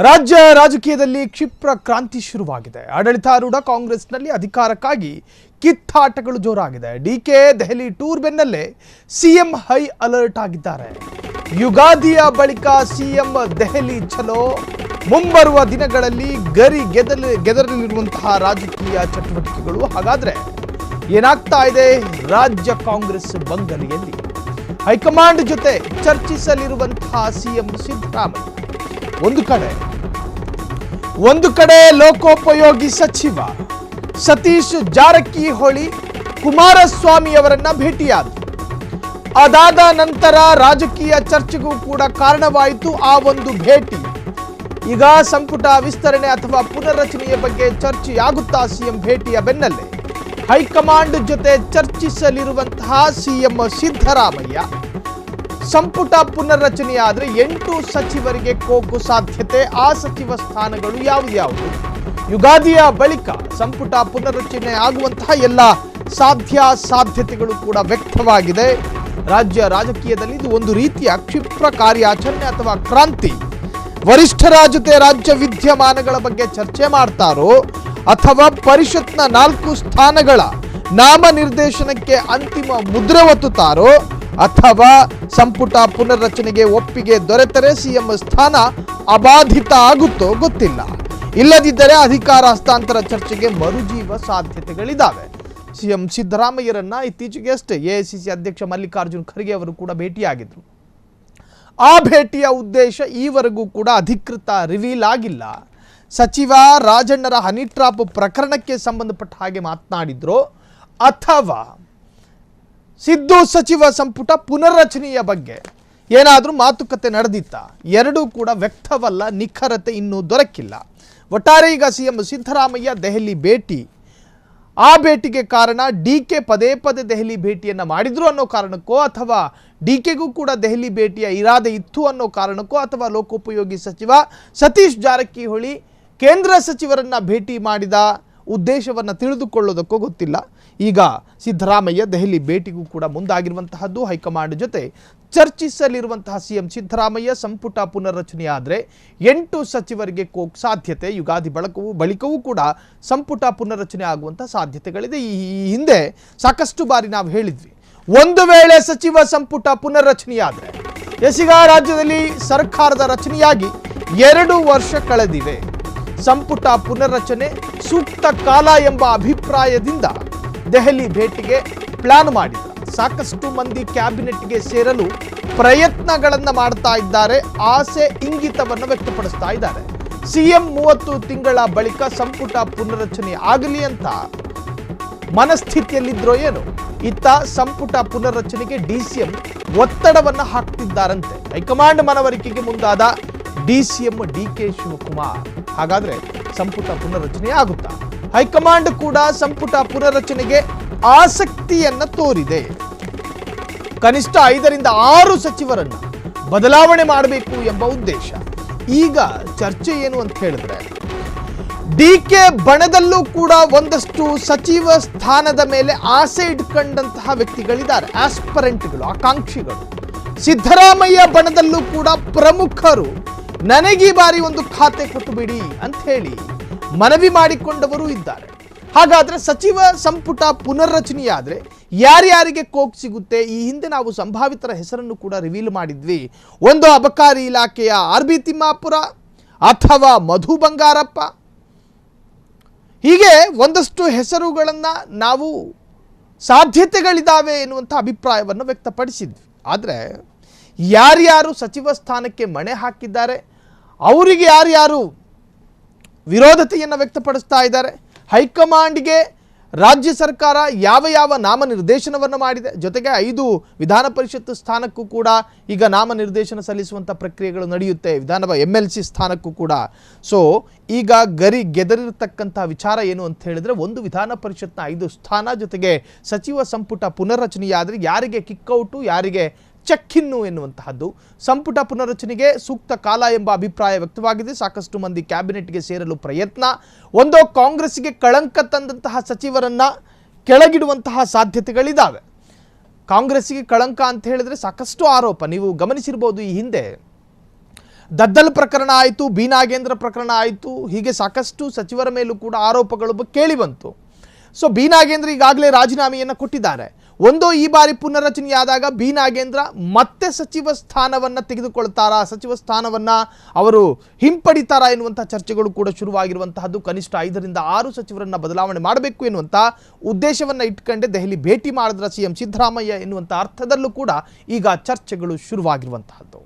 ರಾಜ್ಯ ರಾಜಕೀಯದಲ್ಲಿ ಕ್ಷಿಪ್ರ ಕ್ರಾಂತಿ ಶುರುವಾಗಿದೆ. ಆಡಳಿತಾರೂಢ ಕಾಂಗ್ರೆಸ್ನಲ್ಲಿ ಅಧಿಕಾರಕ್ಕಾಗಿ ಕಿತ್ತಾಟಗಳು ಜೋರಾಗಿದೆ. ಡಿಕೆ ದೆಹಲಿ ಟೂರ್ ಬೆನ್ನಲ್ಲೇ ಸಿಎಂ ಹೈ ಅಲರ್ಟ್ ಆಗಿದ್ದಾರೆ. ಯುಗಾದಿಯ ಬಳಿಕ ಸಿಎಂ ದೆಹಲಿ ಚಲೋ. ಮುಂಬರುವ ದಿನಗಳಲ್ಲಿ ಗೆದರಲಿರುವಂತಹ ರಾಜಕೀಯ ಚಟುವಟಿಕೆಗಳು. ಹಾಗಾದ್ರೆ ಏನಾಗ್ತಾ ಇದೆ ರಾಜ್ಯ ಕಾಂಗ್ರೆಸ್ ಬಂಗಲೆಯಲ್ಲಿ? ಹೈಕಮಾಂಡ್ ಜೊತೆ ಚರ್ಚಿಸಲಿರುವಂತಹ ಸಿಎಂ ಸಿದ್ದರಾಮಯ್ಯ ಒಂದು ಕಡೆ ಲೋಕೋಪಯೋಗಿ ಸಚಿವ ಸತೀಶ್ ಜಾರಕಿಹೊಳಿ ಕುಮಾರಸ್ವಾಮಿ ಅವರನ್ನ ಭೇಟಿಯಾದರು. ಅದಾದ ನಂತರ ರಾಜಕೀಯ ಚರ್ಚೆಗೂ ಕೂಡ ಕಾರಣವಾಯಿತು ಆ ಒಂದು ಭೇಟಿ. ಈಗ ಸಂಪುಟ ವಿಸ್ತರಣೆ ಅಥವಾ ಪುನರ್ರಚನೆಯ ಬಗ್ಗೆ ಚರ್ಚೆಯಾಗುತ್ತಾ ಸಿಎಂ ಭೇಟಿಯ ಬೆನ್ನಲ್ಲೇ ಹೈಕಮಾಂಡ್ ಜೊತೆ ಚರ್ಚಿಸಲಿರುವಂತಹ ಸಿಎಂ ಸಿದ್ದರಾಮಯ್ಯ. ಸಂಪುಟ ಪುನರ್ರಚನೆಯಾದರೆ 8 ಸಚಿವರಿಗೆ ಕೋಕು ಸಾಧ್ಯತೆ. ಆ ಸಚಿವ ಸ್ಥಾನಗಳು ಯಾವ್ಯಾವುದು? ಯುಗಾದಿಯ ಬಳಿಕ ಸಂಪುಟ ಪುನರ್ರಚನೆ ಆಗುವಂತಹ ಎಲ್ಲ ಸಾಧ್ಯತೆಗಳು ಕೂಡ ವ್ಯಕ್ತವಾಗಿದೆ. ರಾಜ್ಯ ರಾಜಕೀಯದಲ್ಲಿ ಇದು ಒಂದು ರೀತಿಯ ಕ್ಷಿಪ್ರ ಕಾರ್ಯಾಚರಣೆ ಅಥವಾ ಕ್ರಾಂತಿ. ವರಿಷ್ಠರ ಜೊತೆ ರಾಜ್ಯ ವಿದ್ಯಮಾನಗಳ ಬಗ್ಗೆ ಚರ್ಚೆ ಮಾಡ್ತಾರೋ ಅಥವಾ ಪರಿಷತ್ನ 4 ಸ್ಥಾನಗಳ ನಾಮನಿರ್ದೇಶನಕ್ಕೆ ಅಂತಿಮ ಮುದ್ರೆ ಒತ್ತುತ್ತಾರೋ ಅಥವಾ ಸಂಪುಟ ಪುನರ್ರಚನೆಗೆ ಒಪ್ಪಿಗೆ ದೊರೆತರೆ ಸಿಎಂ ಸ್ಥಾನ ಅಬಾಧಿತ ಆಗುತ್ತೋ ಗೊತ್ತಿಲ್ಲ. ಇಲ್ಲದಿದ್ದರೆ ಅಧಿಕಾರ ಹಸ್ತಾಂತರ ಚರ್ಚೆಗೆ ಮರುಜೀವ ಸಾಧ್ಯತೆಗಳಿದ್ದಾವೆ. ಸಿಎಂ ಸಿದ್ದರಾಮಯ್ಯರನ್ನ ಇತ್ತೀಚೆಗೆ ಅಷ್ಟೇ ಎಐಸಿಸಿ ಅಧ್ಯಕ್ಷ ಮಲ್ಲಿಕಾರ್ಜುನ್ ಖರ್ಗೆ ಅವರು ಕೂಡ ಭೇಟಿಯಾಗಿದ್ರು. ಆ ಭೇಟಿಯ ಉದ್ದೇಶ ಈವರೆಗೂ ಕೂಡ ಅಧಿಕೃತ ರಿವೀಲ್ ಆಗಿಲ್ಲ. ಸಚಿವ ರಾಜಣ್ಣರ ಹನಿ ಟ್ರಾಪ್ ಪ್ರಕರಣಕ್ಕೆ ಸಂಬಂಧಪಟ್ಟ ಹಾಗೆ ಮಾತನಾಡಿದ್ರು ಅಥವಾ ಸಿದ್ದು ಸಚಿವ ಸಂಪುಟ ಪುನರ್ರಚನೆಯ ಬಗ್ಗೆ ಏನಾದರೂ ಮಾತುಕತೆ ನಡೆದಿತ್ತ? ಎರಡೂ ಕೂಡ ವ್ಯಕ್ತವಲ್ಲ, ನಿಖರತೆ ಇನ್ನೂ ದೊರಕಿಲ್ಲ. ಒಟ್ಟಾರೆ ಈಗ ಸಿಎಂ ಸಿದ್ದರಾಮಯ್ಯ ದೆಹಲಿ ಭೇಟಿ, ಆ ಭೇಟಿಗೆ ಕಾರಣ ಡಿಕೆ ಪದೇ ದೆಹಲಿ ಭೇಟಿಯನ್ನು ಮಾಡಿದ್ರು ಅನ್ನೋ ಕಾರಣಕ್ಕೋ ಅಥವಾ ಡಿಕೆಗೂ ಕೂಡ ದೆಹಲಿ ಭೇಟಿಯ ಇರಾದೆ ಇತ್ತು ಅನ್ನೋ ಕಾರಣಕ್ಕೋ ಅಥವಾ ಲೋಕೋಪಯೋಗಿ ಸಚಿವ ಸತೀಶ್ ಜಾರಕಿಹೊಳಿ ಕೇಂದ್ರ ಸಚಿವರನ್ನ ಭೇಟಿ ಮಾಡಿದ ಉದ್ದೇಶವನ್ನು ತಿಳಿದುಕೊಳ್ಳೋದಕ್ಕೂ ಗೊತ್ತಿಲ್ಲ. ಈಗ ಸಿದ್ದರಾಮಯ್ಯ ದೆಹಲಿ ಭೇಟಿಗೂ ಕೂಡ ಮುಂದಾಗಿರುವಂತಹದ್ದು. ಹೈಕಮಾಂಡ್ ಜೊತೆ ಚರ್ಚಿಸಲಿರುವಂತಹ ಸಿಎಂ ಸಿದ್ದರಾಮಯ್ಯ ಸಂಪುಟ ಪುನರ್ರಚನೆಯಾದರೆ 8 ಸಚಿವರಿಗೆ ಕೋಕ್ ಸಾಧ್ಯತೆ. ಯುಗಾದಿ ಬಳಿಕವೂ ಕೂಡ ಸಂಪುಟ ಪುನರ್ರಚನೆ ಆಗುವಂತಹ ಸಾಧ್ಯತೆಗಳಿದೆ. ಈ ಹಿಂದೆ ಸಾಕಷ್ಟು ಬಾರಿ ನಾವು ಹೇಳಿದ್ವಿ, ಒಂದು ವೇಳೆ ಸಚಿವ ಸಂಪುಟ ಪುನರ್ರಚನೆಯಾದರೆ ಈಗ ರಾಜ್ಯದಲ್ಲಿ ಸರ್ಕಾರದ ರಚನೆಯಾಗಿ 2 ವರ್ಷ ಕಳೆದಿವೆ. ಸಂಪುಟ ಪುನರ್ರಚನೆ ಸೂಕ್ತ ಕಾಲ ಎಂಬ ಅಭಿಪ್ರಾಯದಿಂದ ದೆಹಲಿ ಭೇಟಿಗೆ ಪ್ಲಾನ್ ಮಾಡಿದ್ದಾರೆ. ಸಾಕಷ್ಟು ಮಂದಿ ಕ್ಯಾಬಿನೆಟ್ಗೆ ಸೇರಲು ಪ್ರಯತ್ನಗಳನ್ನು ಮಾಡ್ತಾ ಇದ್ದಾರೆ, ಆಸೆ ಇಂಗಿತವನ್ನು ವ್ಯಕ್ತಪಡಿಸ್ತಾ ಇದ್ದಾರೆ. ಸಿಎಂ 30 ತಿಂಗಳ ಬಳಿಕ ಸಂಪುಟ ಪುನರ್ರಚನೆ ಆಗಲಿ ಅಂತ ಮನಸ್ಥಿತಿಯಲ್ಲಿದ್ರೋ ಏನು. ಇತ್ತ ಸಂಪುಟ ಪುನರ್ರಚನೆಗೆ ಡಿಸಿಎಂ ಒತ್ತಡವನ್ನು ಹಾಕ್ತಿದ್ದಾರಂತೆ. ಹೈಕಮಾಂಡ್ ಮನವರಿಕೆಗೆ ಮುಂದಾದ ಡಿಸಿಎಂ ಡಿಕೆ ಶಿವಕುಮಾರ್. ಹಾಗಾದ್ರೆ ಸಂಪುಟ ಪುನರ್ರಚನೆ ಆಗುತ್ತಾ? ಹೈಕಮಾಂಡ್ ಕೂಡ ಸಂಪುಟ ಪುನರ್ರಚನೆಗೆ ಆಸಕ್ತಿಯನ್ನ ತೋರಿದೆ. ಕನಿಷ್ಠ 5 ರಿಂದ 6 ಸಚಿವರನ್ನ ಬದಲಾವಣೆ ಮಾಡಬೇಕು ಎಂಬ ಉದ್ದೇಶ. ಈಗ ಚರ್ಚೆ ಏನು ಅಂತ ಹೇಳಿದ್ರೆ, ಡಿಕೆ ಬಣದಲ್ಲೂ ಕೂಡ ಒಂದಷ್ಟು ಸಚಿವ ಸ್ಥಾನದ ಮೇಲೆ ಆಸೆ ಇಟ್ಕೊಂಡಂತಹ ವ್ಯಕ್ತಿಗಳಿದ್ದಾರೆ, ಆಸ್ಪರೆಂಟ್ಗಳು, ಆಕಾಂಕ್ಷಿಗಳು. ಸಿದ್ದರಾಮಯ್ಯ ಬಣದಲ್ಲೂ ಕೂಡ ಪ್ರಮುಖರು ನನಗೆ ಬಾರಿ ಒಂದು ಖಾತೆ ಕೊಟ್ಟು ಬಿಡಿ ಅಂತ ಹೇಳಿ ಮನವಿ ಮಾಡಿಕೊಂಡವರು ಇದ್ದಾರೆ. ಹಾಗಾದ್ರೆ ಸಚಿವ ಸಂಪುಟ ಪುನರ್ರಚನೆಯಾದ್ರೆ ಯಾರ್ಯಾರಿಗೆ ಕೋಕ್ ಸಿಗುತ್ತೆ? ಈ ಹಿಂದೆ ನಾವು ಸಂಭಾವಿತರ ಹೆಸರನ್ನು ಕೂಡ ರಿವೀಲ್ ಮಾಡಿದ್ವಿ. ಒಂದು ಅಬಕಾರಿ ಇಲಾಖೆಯ ಆರ್.ಬಿ. ತಿಮ್ಮಾಪುರ ಅಥವಾ ಮಧು ಬಂಗಾರಪ್ಪ, ಹೀಗೆ ಒಂದಷ್ಟು ಹೆಸರುಗಳನ್ನು ನಾವು ಸಾಧ್ಯತೆಗಳಿದ್ದಾವೆ ಎನ್ನುವಂಥ ಅಭಿಪ್ರಾಯವನ್ನು ವ್ಯಕ್ತಪಡಿಸಿದ್ವಿ. ಆದರೆ ಯಾರ್ಯಾರು ಸಚಿವ ಸ್ಥಾನಕ್ಕೆ ಮಣೆ ಹಾಕಿದ್ದಾರೆ, ಅವರಿಗೆ ಯಾರ್ಯಾರು ವಿರೋಧತೆಯನ್ನು ವ್ಯಕ್ತಪಡಿಸ್ತಾ ಇದ್ದಾರೆ, ಹೈಕಮಾಂಡ್ಗೆ ರಾಜ್ಯ ಸರ್ಕಾರ ಯಾವ ನಾಮನಿರ್ದೇಶನವನ್ನು ಮಾಡಿದೆ, ಜೊತೆಗೆ 5 ವಿಧಾನ ಪರಿಷತ್ ಸ್ಥಾನಕ್ಕೂ ಕೂಡ ಈಗ ನಾಮನಿರ್ದೇಶನ ಸಲ್ಲಿಸುವಂಥ ಪ್ರಕ್ರಿಯೆಗಳು ನಡೆಯುತ್ತೆ, MLC ಸ್ಥಾನಕ್ಕೂ ಕೂಡ. ಸೊ ಈಗ ಗೆದರಿರ್ತಕ್ಕಂಥ ವಿಚಾರ ಏನು ಅಂತ ಹೇಳಿದ್ರೆ, ಒಂದು ವಿಧಾನ ಪರಿಷತ್ನ 5 ಸ್ಥಾನ ಜೊತೆಗೆ ಸಚಿವ ಸಂಪುಟ ಪುನರ್ರಚನೆಯಾದರೆ ಯಾರಿಗೆ ಕಿಕ್ಔಟು, ಯಾರಿಗೆ ಚೆಕ್ಕಿನ್ನು ಎನ್ನುವಂತಹದ್ದು. ಸಂಪುಟ ಪುನರ್ರಚನೆಗೆ ಸೂಕ್ತ ಕಾಲ ಎಂಬ ಅಭಿಪ್ರಾಯ ವ್ಯಕ್ತವಾಗಿದೆ. ಸಾಕಷ್ಟು ಮಂದಿ ಕ್ಯಾಬಿನೆಟ್ಗೆ ಸೇರಲು ಪ್ರಯತ್ನ. ಒಂದು ಕಾಂಗ್ರೆಸ್ಗೆ ಕಳಂಕ ತಂದಂತಹ ಸಚಿವರನ್ನ ಕೆಳಗಿಡುವಂತಹ ಸಾಧ್ಯತೆಗಳಿದ್ದಾವೆ. ಕಾಂಗ್ರೆಸ್ಗೆ ಕಳಂಕ ಅಂತ ಹೇಳಿದ್ರೆ ಸಾಕಷ್ಟು ಆರೋಪ ನೀವು ಗಮನಿಸಿರಬಹುದು. ಈ ಹಿಂದೆ ದದ್ದಲ್ ಪ್ರಕರಣ ಆಯಿತು, ಬಿ ನಾಗೇಂದ್ರ ಪ್ರಕರಣ ಆಯಿತು, ಹೀಗೆ ಸಾಕಷ್ಟು ಸಚಿವರ ಮೇಲೂ ಕೂಡ ಆರೋಪಗಳು ಕೇಳಿ ಬಂತು. ಸೊ ಬಿ ನಾಗೇಂದ್ರ ಈಗಾಗಲೇ ರಾಜೀನಾಮೆಯನ್ನು ಕೊಟ್ಟಿದ್ದಾರೆ. ಒಂದೋ ಈ ಬಾರಿ ಪುನರ್ರಚನೆಯಾದಾಗ ಬಿ ನಾಗೇಂದ್ರ ಮತ್ತೆ ಸಚಿವ ಸ್ಥಾನವನ್ನು ತೆಗೆದುಕೊಳ್ತಾರಾ, ಸಚಿವ ಸ್ಥಾನವನ್ನು ಅವರು ಹಿಂಪಡಿತಾರಾ ಎನ್ನುವಂಥ ಚರ್ಚೆಗಳು ಕೂಡ ಶುರುವಾಗಿರುವಂತಹದ್ದು. ಕನಿಷ್ಠ 5 ರಿಂದ 6 ಸಚಿವರನ್ನ ಬದಲಾವಣೆ ಮಾಡಬೇಕು ಎನ್ನುವಂಥ ಉದ್ದೇಶವನ್ನು ಇಟ್ಕೊಂಡೆ ದೆಹಲಿ ಭೇಟಿ ಮಾಡಿದ್ರ ಸಿಎಂ ಸಿದ್ದರಾಮಯ್ಯ ಎನ್ನುವಂಥ ಅರ್ಥದಲ್ಲೂ ಕೂಡ ಈಗ ಚರ್ಚೆಗಳು ಶುರುವಾಗಿರುವಂತಹದ್ದು.